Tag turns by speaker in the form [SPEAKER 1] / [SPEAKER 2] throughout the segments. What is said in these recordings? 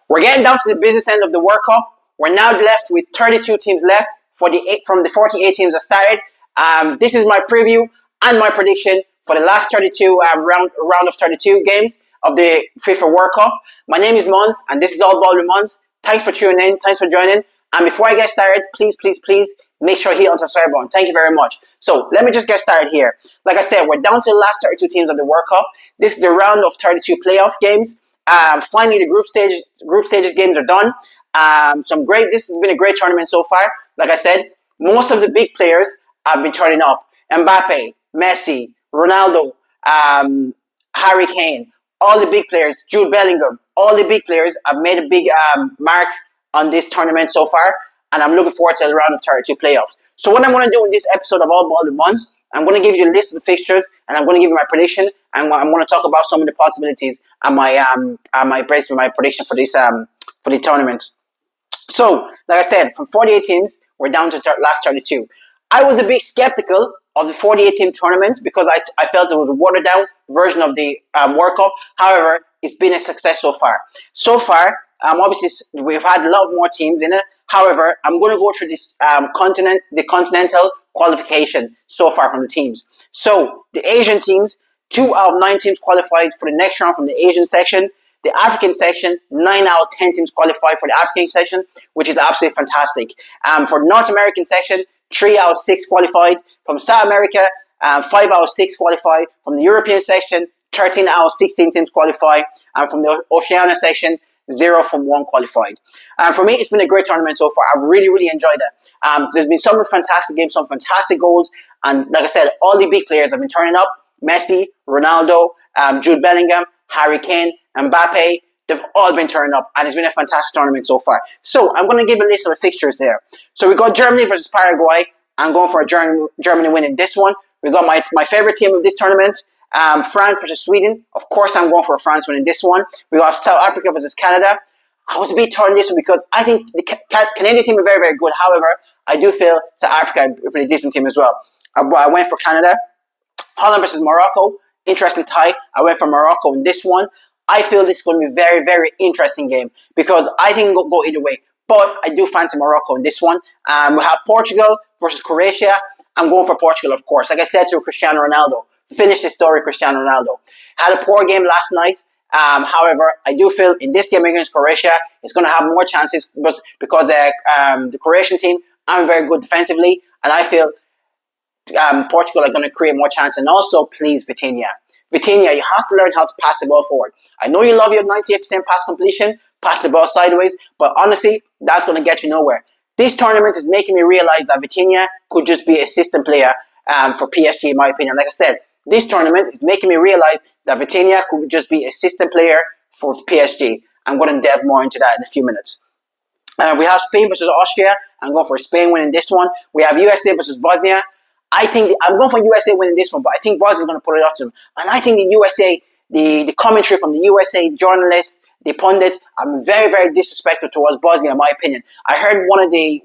[SPEAKER 1] We're getting down to the business end of the World Cup. We're now left with 32 teams left from the 48 teams that started. This is my preview and my prediction for the last 32 round of 32 games of the FIFA World Cup. My name is Mons, and this is All Ball with Mons. Thanks for tuning in. Thanks for joining. And before I get started, please make sure you hit on the subscribe button. Thank you very much. So let me just get started here. Like I said, we're down to the last 32 teams of the World Cup. This is the round of 32 playoff games. Finally, the group stages games are done. This has been a great tournament so far. Like I said, most of the big players have been turning up. Mbappe, Messi, Ronaldo, Harry Kane, all the big players, Jude Bellingham, all the big players have made a big mark on this tournament so far, and I'm looking forward to the round of 32 playoffs. So what I'm going to do in this episode of All Ball with Mons, I'm going to give you a list of the fixtures, and I'm going to give you my prediction, and I'm going to talk about some of the possibilities and my prediction for the tournament. So, like I said, from 48 teams, we're down to last 32. I was a bit skeptical of the 48-team tournament because I felt it was a watered-down version of the World Cup. However, it's been a success so far. So far, obviously, we've had a lot more teams in it. However, I'm going to go through this the continental qualification so far from the teams. So, the Asian teams, 2 out of 9 teams qualified for the next round from the Asian section. The African section, 9 out of 10 teams qualified for the African section, which is absolutely fantastic. For the North American section, 3 out of 6 qualified. From South America, 5 out of 6 qualified. From the European section, 13 out of 16 teams qualified. And from the Oceania section, 0 from 1 qualified. For me, it's been a great tournament so far. I've really enjoyed it. There's been some fantastic games, some fantastic goals. And like I said, all the big players have been turning up. Messi, Ronaldo, Jude Bellingham, Harry Kane, Mbappe, they've all been turning up, and it's been a fantastic tournament so far. So I'm going to give a list of the fixtures there. So we got Germany versus Paraguay. I'm going for Germany winning this one. We got my favorite team of this tournament, France versus Sweden. Of course, I'm going for France winning this one. We got South Africa versus Canada. I was a bit torn on this one because I think the Canadian team are very good. However, I do feel South Africa is a pretty decent team as well. I went for Canada. Holland versus Morocco. Interesting tie. I went for Morocco in this one. I feel this is going to be a very interesting game because I think it'll go either way. But I do fancy Morocco in this one. We have Portugal versus Croatia. I'm going for Portugal, of course. Like I said to Cristiano Ronaldo. Finish the story, Cristiano Ronaldo. Had a poor game last night. However, I do feel in this game against Croatia, it's going to have more chances because the Croatian team aren't very good defensively. And I feel Portugal are going to create more chances. And also, please, Vitinha, you have to learn how to pass the ball forward. I know you love your 98% pass completion, pass the ball sideways, but honestly, that's going to get you nowhere. This tournament is making me realize that Vitinha could just be a system player for PSG, in my opinion. Like I said, this tournament is making me realize that Vitinha could just be a system player for PSG. I'm going to delve more into that in a few minutes. We have Spain versus Austria. I'm going for Spain winning this one. We have USA versus Bosnia. I'm going for USA winning this one, but I think Bosnia is going to put it up to them. And I think the USA, the commentary from the USA journalists, the pundits, are very disrespectful towards Bosnia, in my opinion. I heard one of the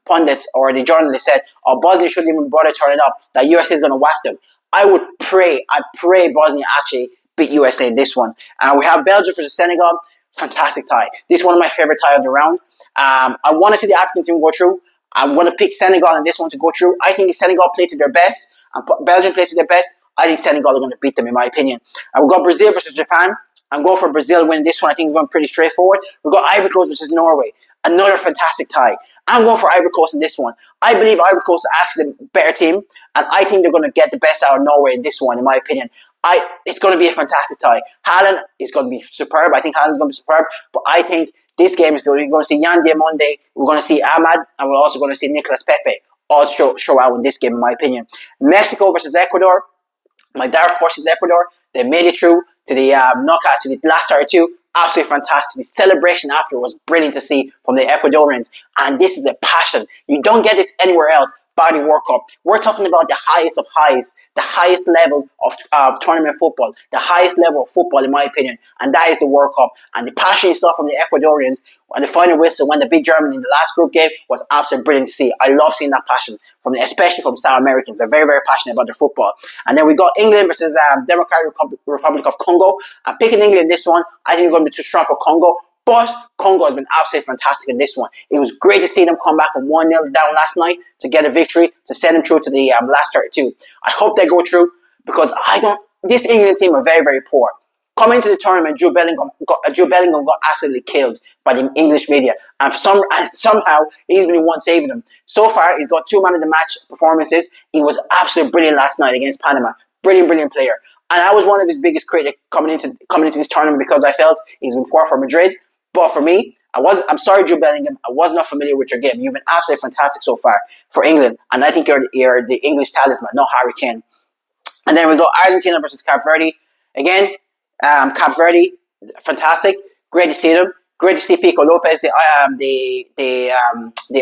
[SPEAKER 1] pundits or the journalists said, "Oh, Bosnia shouldn't even bother turning up. That USA is going to whack them." I pray Bosnia actually beat USA in this one. We have Belgium versus Senegal. Fantastic tie. This is one of my favorite ties of the round. I want to see the African team go through. I'm going to pick Senegal in this one to go through. I think Senegal played to their best and Belgium played to their best. I think Senegal are going to beat them, in my opinion. We've got Brazil versus Japan. I'm going for Brazil winning this one. I think it's going pretty straightforward. We've got Ivory Coast versus Norway. Another fantastic tie. I'm going for Ivory Coast in this one. I believe Ivory Coast are actually the better team, and I think they're going to get the best out of Norway in this one, in my opinion. It's going to be a fantastic tie. Haaland is going to be superb. I think Haaland's going to be superb, but I think this game is going to see Yan Diamonde, we're going to see Ahmad, and we're also going to see Nicolas Pepe all show out in this game, in my opinion. Mexico versus Ecuador. My dark horse is Ecuador. They made it through to the knockout, to the last 32. Absolutely fantastic. The celebration after was brilliant to see from the Ecuadorians. And this is a passion. You don't get this anywhere else by the World Cup. We're talking about the highest of highs, the highest level of tournament football, the highest level of football, in my opinion. And that is the World Cup. And the passion you saw from the Ecuadorians when the final whistle, when they beat Germany in the last group game, was absolutely brilliant to see. I love seeing that passion, especially from South Americans. They're very passionate about their football. And then we got England versus Democratic Republic of Congo. I'm picking England in this one. I think it's going to be too strong for Congo. But Congo has been absolutely fantastic in this one. It was great to see them come back from 1-0 down last night to get a victory, to send them through to the last 32. I hope they go through because I don't. This England team are very, very poor. Coming into the tournament, Jude Bellingham got absolutely killed by the English media, and somehow he's been the one saving them. So far, he's got 2 man of the match performances. He was absolutely brilliant last night against Panama. Brilliant, brilliant player. And I was one of his biggest critics coming into this tournament because I felt he's been poor for Madrid. But for me, I'm sorry, Jude Bellingham. I was not familiar with your game. You've been absolutely fantastic so far for England, and I think you're the English talisman, not Harry Kane. And then we go Argentina versus Cape Verde. Again, Cape Verde, fantastic. Great to see them. Great to see Pico Lopez, the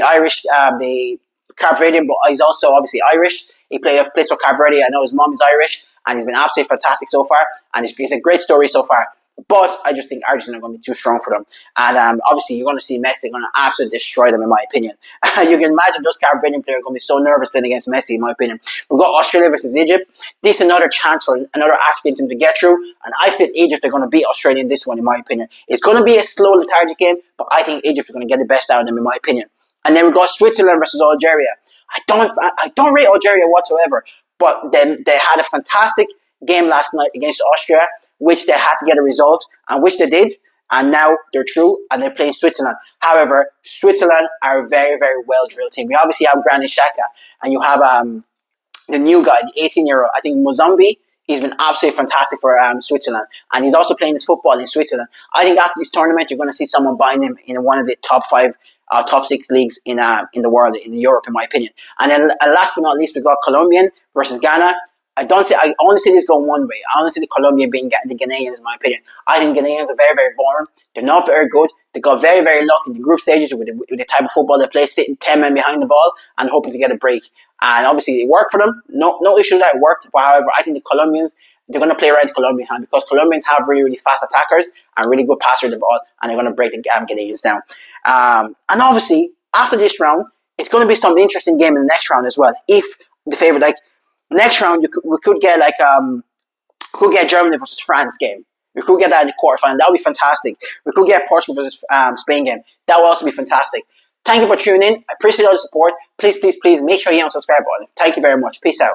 [SPEAKER 1] Irish, the Cape Verdean, but he's also obviously Irish. He plays for Cape Verde. I know his mom is Irish, and he's been absolutely fantastic so far. And it's a great story so far. But I just think Argentina are going to be too strong for them. And obviously, you're going to see Messi going to absolutely destroy them, in my opinion. You can imagine those Cape Verdean players are going to be so nervous playing against Messi, in my opinion. We've got Australia versus Egypt. This is another chance for another African team to get through. And I feel Egypt are going to beat Australia in this one, in my opinion. It's going to be a slow, lethargic game, but I think Egypt are going to get the best out of them, in my opinion. And then we've got Switzerland versus Algeria. I don't rate Algeria whatsoever, but then they had a fantastic game last night against Austria, which they had to get a result, and which they did, and now they're through, and they're playing Switzerland. However, Switzerland are a very, very well-drilled team. We obviously have Granit Xhaka, and you have the new guy, the 18-year-old, I think Mozambi. He's been absolutely fantastic for Switzerland, and he's also playing his football in Switzerland. I think after this tournament, you're going to see someone buying him in one of the top 5, top 6 leagues in the world, in Europe, in my opinion. And then last but not least, we've got Colombian versus Ghana. I only see this going one way. I only see the Colombian being the Ghanaians, in my opinion. I think Ghanaians are very, very boring. They're not very good. They got very, very lucky in the group stages with the type of football they play, sitting 10 men behind the ball and hoping to get a break. And obviously, it worked for them. No issue that it worked. But however, I think the Colombians, they're going to play right to Colombian hand because Colombians have really, really fast attackers and really good passers of the ball, and they're going to break the Ghanaians down. And obviously, after this round, it's going to be some interesting game in the next round as well. If the favorite, next round, we could get Germany versus France game. We could get that in the quarterfinal. That would be fantastic. We could get Portugal versus Spain game. That would also be fantastic. Thank you for tuning in. I appreciate all the support. Please, please, please make sure you hit the subscribe button. Thank you very much. Peace out.